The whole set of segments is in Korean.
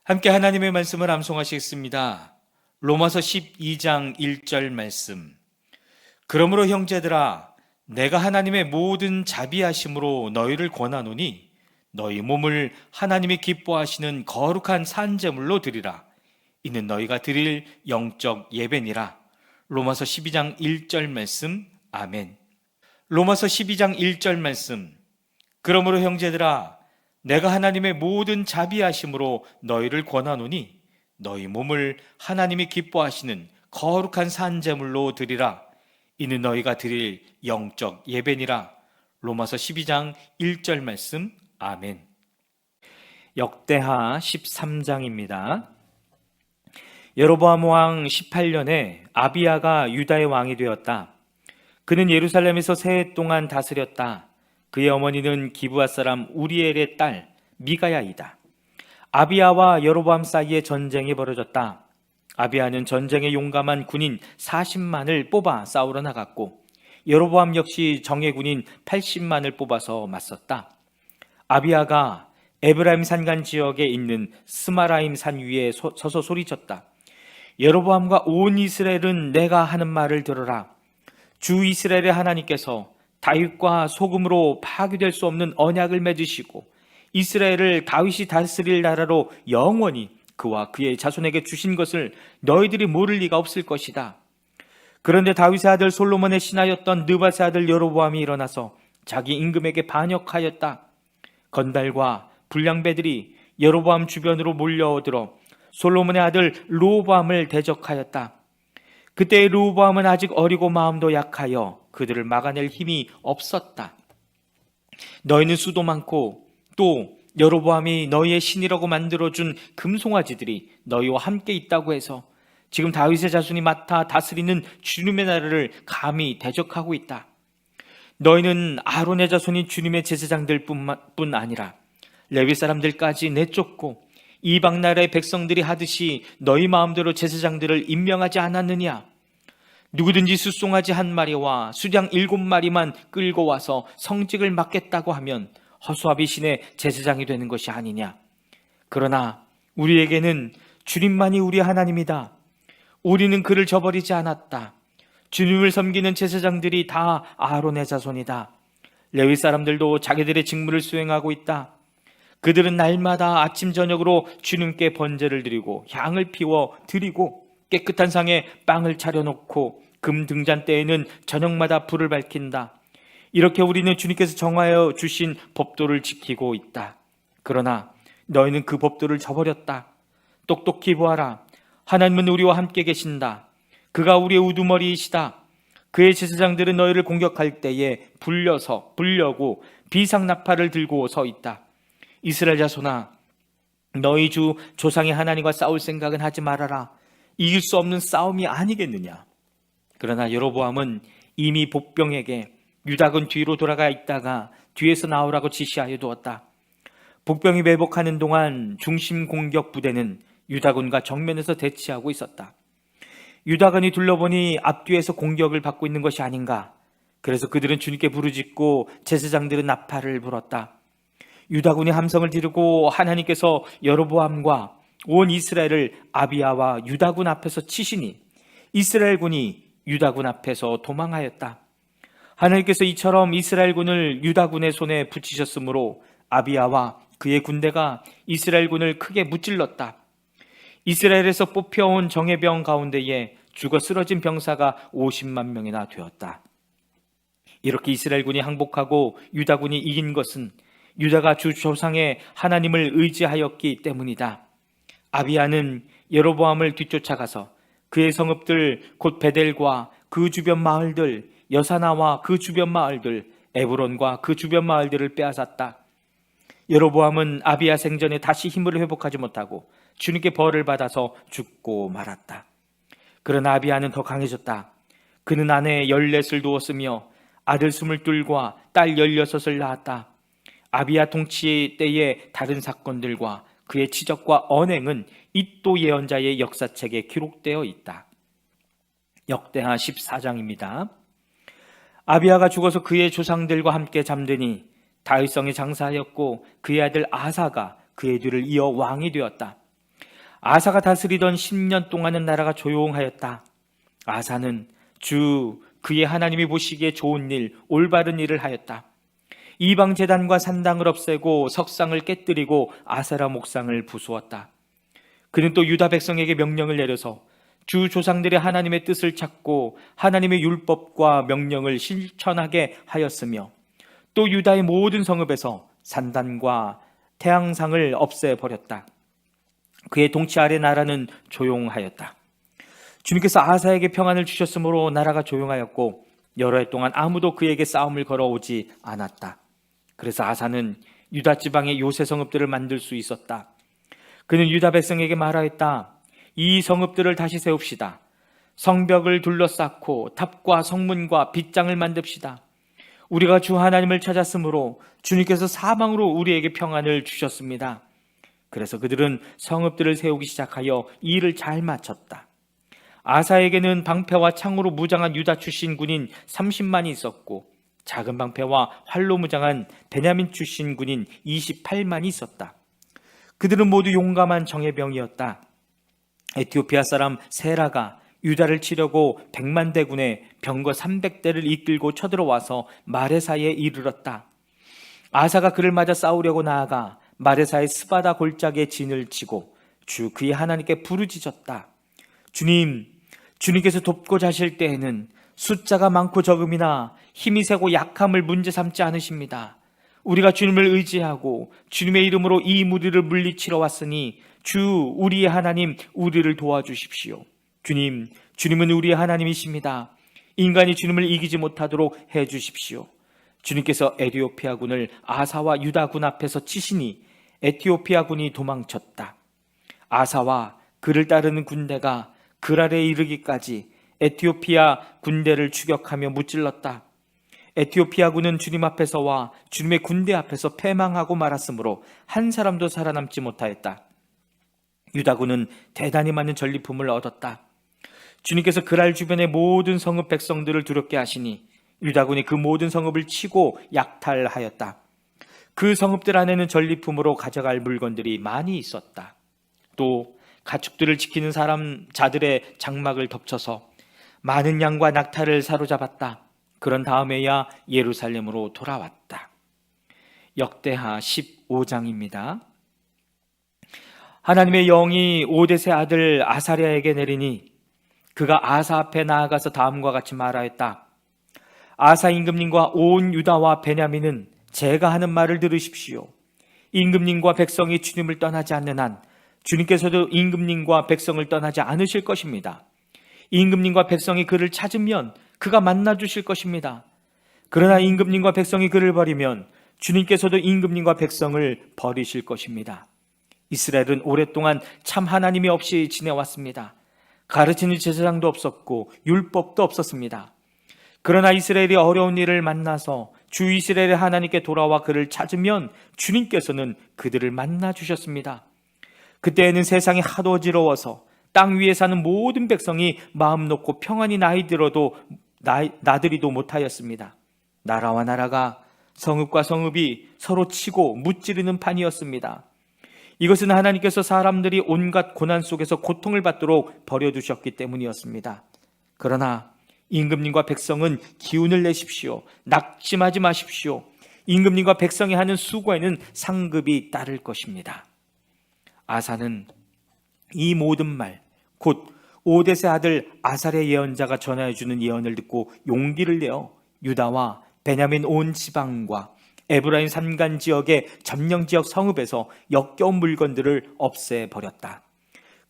함께 하나님의 말씀을 암송하시겠습니다. 로마서 12장 1절 말씀. 그러므로 형제들아, 내가 하나님의 모든 자비하심으로 너희를 권하노니 너희 몸을 하나님이 기뻐하시는 거룩한 산제물로 드리라. 이는 너희가 드릴 영적 예배니라. 로마서 12장 1절 말씀. 아멘. 로마서 12장 1절 말씀. 그러므로 형제들아, 내가 하나님의 모든 자비하심으로 너희를 권하노니 너희 몸을 하나님이 기뻐하시는 거룩한 산제물로 드리라. 이는 너희가 드릴 영적 예배니라. 로마서 12장 1절 말씀. 아멘. 역대하 13장입니다. 여로보암 왕 18년에 아비야가 유다의 왕이 되었다. 그는 예루살렘에서 세 해 동안 다스렸다. 그의 어머니는 기브아 사람 우리엘의 딸 미가야이다. 아비야와 여로보암 사이에 전쟁이 벌어졌다. 아비야는 전쟁에 용감한 군인 40만을 뽑아 싸우러 나갔고 여로보암 역시 정예군인 80만을 뽑아서 맞섰다. 아비야가 에브라임 산간 지역에 있는 스마라임 산 위에 서서 소리쳤다. 여로보암과 온 이스라엘은 내가 하는 말을 들어라. 주 이스라엘의 하나님께서 다윗과 소금으로 파괴될 수 없는 언약을 맺으시고 이스라엘을 다윗이 다스릴 나라로 영원히 그와 그의 자손에게 주신 것을 너희들이 모를 리가 없을 것이다. 그런데 다윗의 아들 솔로몬의 신하였던 느밧의 아들 여로보암이 일어나서 자기 임금에게 반역하였다. 건달과 불량배들이 여로보암 주변으로 몰려들어 솔로몬의 아들 르호보암을 대적하였다. 그때 르호보암은 아직 어리고 마음도 약하여 그들을 막아낼 힘이 없었다. 너희는 수도 많고 또 여로보암이 너희의 신이라고 만들어준 금송아지들이 너희와 함께 있다고 해서 지금 다윗의 자손이 맡아 다스리는 주님의 나라를 감히 대적하고 있다. 너희는 아론의 자손인 주님의 제사장들 뿐 아니라 레위 사람들까지 내쫓고 이방 나라의 백성들이 하듯이 너희 마음대로 제사장들을 임명하지 않았느냐? 누구든지 숫송아지 한 마리와 수양 7마리만 끌고 와서 성직을 맡겠다고 하면 허수아비 신의 제사장이 되는 것이 아니냐? 그러나 우리에게는 주님만이 우리 하나님이다. 우리는 그를 저버리지 않았다. 주님을 섬기는 제사장들이 다 아론의 자손이다. 레위 사람들도 자기들의 직무를 수행하고 있다. 그들은 날마다 아침 저녁으로 주님께 번제를 드리고 향을 피워 드리고 깨끗한 상에 빵을 차려놓고 금 등잔대에는 저녁마다 불을 밝힌다. 이렇게 우리는 주님께서 정하여 주신 법도를 지키고 있다. 그러나 너희는 그 법도를 저버렸다. 똑똑히 보아라. 하나님은 우리와 함께 계신다. 그가 우리의 우두머리이시다. 그의 제사장들은 너희를 공격할 때에 불려고 비상나팔을 들고 서 있다. 이스라엘 자손아, 너희 주 조상의 하나님과 싸울 생각은 하지 말아라. 이길 수 없는 싸움이 아니겠느냐. 그러나 여로보암은 이미 복병에게 유다군 뒤로 돌아가 있다가 뒤에서 나오라고 지시하여 두었다. 복병이 매복하는 동안 중심 공격 부대는 유다군과 정면에서 대치하고 있었다. 유다군이 둘러보니 앞뒤에서 공격을 받고 있는 것이 아닌가. 그래서 그들은 주님께 부르짖고 제사장들은 나팔을 불었다. 유다군이 함성을 지르고 하나님께서 여로보암과 온 이스라엘을 아비야와 유다군 앞에서 치시니 이스라엘군이 유다군 앞에서 도망하였다. 하나님께서 이처럼 이스라엘군을 유다군의 손에 붙이셨으므로 아비야와 그의 군대가 이스라엘군을 크게 무찔렀다. 이스라엘에서 뽑혀온 정예병 가운데에 죽어 쓰러진 병사가 50만 명이나 되었다. 이렇게 이스라엘군이 항복하고 유다군이 이긴 것은 유다가 주 조상의 하나님을 의지하였기 때문이다. 아비야는 여로보암을 뒤쫓아가서 그의 성읍들 곧 베델과 그 주변 마을들, 여사나와 그 주변 마을들, 에브론과 그 주변 마을들을 빼앗았다. 여로보암은 아비야 생전에 다시 힘을 회복하지 못하고 주님께 벌을 받아서 죽고 말았다. 그러나 아비야는 더 강해졌다. 그는 아내 14을 두었으며 아들 22과 딸 16을 낳았다. 아비야 통치 때의 다른 사건들과 그의 치적과 언행은 잇도 예언자의 역사책에 기록되어 있다. 역대하 14장입니다. 아비야가 죽어서 그의 조상들과 함께 잠드니 다윗성에 장사하였고 그의 아들 아사가 그의 뒤를 이어 왕이 되었다. 아사가 다스리던 10년 동안은 나라가 조용하였다. 아사는 주 그의 하나님이 보시기에 좋은 일, 올바른 일을 하였다. 이방 제단과 산당을 없애고 석상을 깨뜨리고 아세라 목상을 부수었다. 그는 또 유다 백성에게 명령을 내려서 주 조상들의 하나님의 뜻을 찾고 하나님의 율법과 명령을 실천하게 하였으며, 또 유다의 모든 성읍에서 산단과 태양상을 없애버렸다. 그의 통치 아래 나라는 조용하였다. 주님께서 아사에게 평안을 주셨으므로 나라가 조용하였고 여러 해 동안 아무도 그에게 싸움을 걸어오지 않았다. 그래서 아사는 유다 지방의 요새 성읍들을 만들 수 있었다. 그는 유다 백성에게 말하였다. 이 성읍들을 다시 세웁시다. 성벽을 둘러싸고 탑과 성문과 빗장을 만듭시다. 우리가 주 하나님을 찾았으므로 주님께서 사방으로 우리에게 평안을 주셨습니다. 그래서 그들은 성읍들을 세우기 시작하여 일을 잘 마쳤다. 아사에게는 방패와 창으로 무장한 유다 출신 군인 30만이 있었고 작은 방패와 활로 무장한 베냐민 출신 군인 28만이 있었다. 그들은 모두 용감한 정예병이었다. 에티오피아 사람 세라가 유다를 치려고 100만 대군의 병거 300대를 이끌고 쳐들어와서 마레사에 이르렀다. 아사가 그를 맞아 싸우려고 나아가 마레사의 스바다 골짜기에 진을 치고 주 그의 하나님께 부르짖었다. 주님께서 돕고자 하실 때에는 숫자가 많고 적음이나 힘이 세고 약함을 문제 삼지 않으십니다. 우리가 주님을 의지하고 주님의 이름으로 이 무리를 물리치러 왔으니 주 우리의 하나님 우리를 도와주십시오. 주님은 우리의 하나님이십니다. 인간이 주님을 이기지 못하도록 해주십시오. 주님께서 에티오피아 군을 아사와 유다 군 앞에서 치시니 에티오피아 군이 도망쳤다. 아사와 그를 따르는 군대가 그랄에 이르기까지 에티오피아 군대를 추격하며 무찔렀다. 에티오피아 군은 주님 앞에서와 주님의 군대 앞에서 패망하고 말았으므로 한 사람도 살아남지 못하였다. 유다군은 대단히 많은 전리품을 얻었다. 주님께서 그랄 주변의 모든 성읍 백성들을 두렵게 하시니 유다군이 그 모든 성읍을 치고 약탈하였다. 그 성읍들 안에는 전리품으로 가져갈 물건들이 많이 있었다. 또 가축들을 지키는 자들의 장막을 덮쳐서 많은 양과 낙타를 사로잡았다. 그런 다음에야 예루살렘으로 돌아왔다. 역대하 15장입니다. 하나님의 영이 오뎃의 아들 아사랴에게 내리니 그가 아사 앞에 나아가서 다음과 같이 말하였다. 아사 임금님과 온 유다와 베냐민은 제가 하는 말을 들으십시오. 임금님과 백성이 주님을 떠나지 않는 한 주님께서도 임금님과 백성을 떠나지 않으실 것입니다. 임금님과 백성이 그를 찾으면 그가 만나주실 것입니다. 그러나 임금님과 백성이 그를 버리면 주님께서도 임금님과 백성을 버리실 것입니다. 이스라엘은 오랫동안 참 하나님이 없이 지내왔습니다. 가르치는 제사장도 없었고 율법도 없었습니다. 그러나 이스라엘이 어려운 일을 만나서 주 이스라엘의 하나님께 돌아와 그를 찾으면 주님께서는 그들을 만나주셨습니다. 그때에는 세상이 하도 어지러워서 땅 위에 사는 모든 백성이 마음 놓고 평안히 나들이도 못하였습니다. 나라와 나라가 성읍과 성읍이 서로 치고 무찌르는 판이었습니다. 이것은 하나님께서 사람들이 온갖 고난 속에서 고통을 받도록 버려두셨기 때문이었습니다. 그러나 임금님과 백성은 기운을 내십시오. 낙심하지 마십시오. 임금님과 백성이 하는 수고에는 상급이 따를 것입니다. 아사는 이 모든 말, 곧 오뎃의 아들 아사랴 예언자가 전하여주는 예언을 듣고 용기를 내어 유다와 베냐민 온 지방과 에브라임 산간 지역의 점령 지역 성읍에서 역겨운 물건들을 없애버렸다.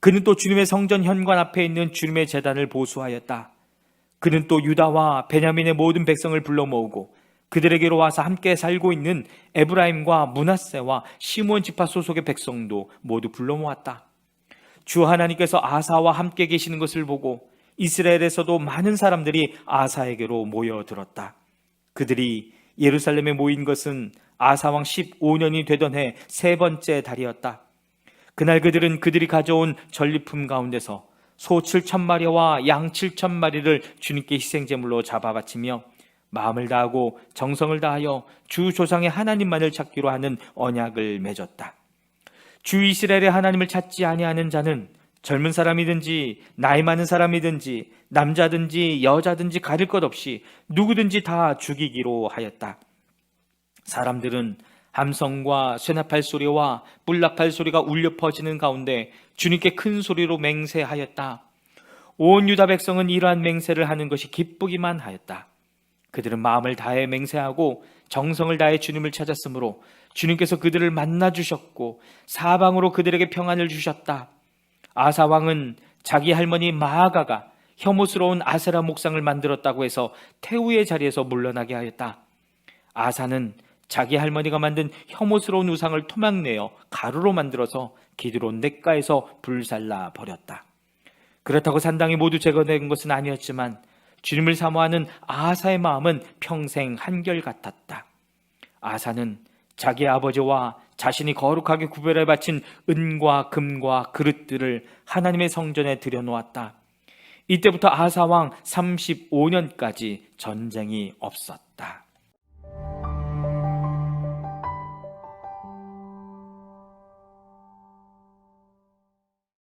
그는 또 주님의 성전 현관 앞에 있는 주님의 제단을 보수하였다. 그는 또 유다와 베냐민의 모든 백성을 불러 모으고 그들에게로 와서 함께 살고 있는 에브라임과 므낫세와 시므온 지파 소속의 백성도 모두 불러 모았다. 주 하나님께서 아사와 함께 계시는 것을 보고 이스라엘에서도 많은 사람들이 아사에게로 모여들었다. 그들이 예루살렘에 모인 것은 아사왕 15년이 되던 해 세 번째 달이었다. 그날 그들은 그들이 가져온 전리품 가운데서 소 7,000마리와 양 7,000마리를 주님께 희생제물로 잡아 바치며 마음을 다하고 정성을 다하여 주 조상의 하나님만을 찾기로 하는 언약을 맺었다. 주 이스라엘의 하나님을 찾지 아니하는 자는 젊은 사람이든지 나이 많은 사람이든지 남자든지 여자든지 가릴 것 없이 누구든지 다 죽이기로 하였다. 사람들은 함성과 쇠나팔 소리와 뿔나팔 소리가 울려 퍼지는 가운데 주님께 큰 소리로 맹세하였다. 온 유다 백성은 이러한 맹세를 하는 것이 기쁘기만 하였다. 그들은 마음을 다해 맹세하고 정성을 다해 주님을 찾았으므로 주님께서 그들을 만나 주셨고 사방으로 그들에게 평안을 주셨다. 아사 왕은 자기 할머니 마아가가 혐오스러운 아세라 목상을 만들었다고 해서 태우의 자리에서 물러나게 하였다. 아사는 자기 할머니가 만든 혐오스러운 우상을 토막내어 가루로 만들어서 기드론 냇가에서 불살라 버렸다. 그렇다고 산당이 모두 제거된 것은 아니었지만 주님을 사모하는 아사의 마음은 평생 한결같았다. 아사는 자기 아버지와 자신이 거룩하게 구별해 바친 은과 금과 그릇들을 하나님의 성전에 들여놓았다. 이때부터 아사 왕 35년까지 전쟁이 없었다.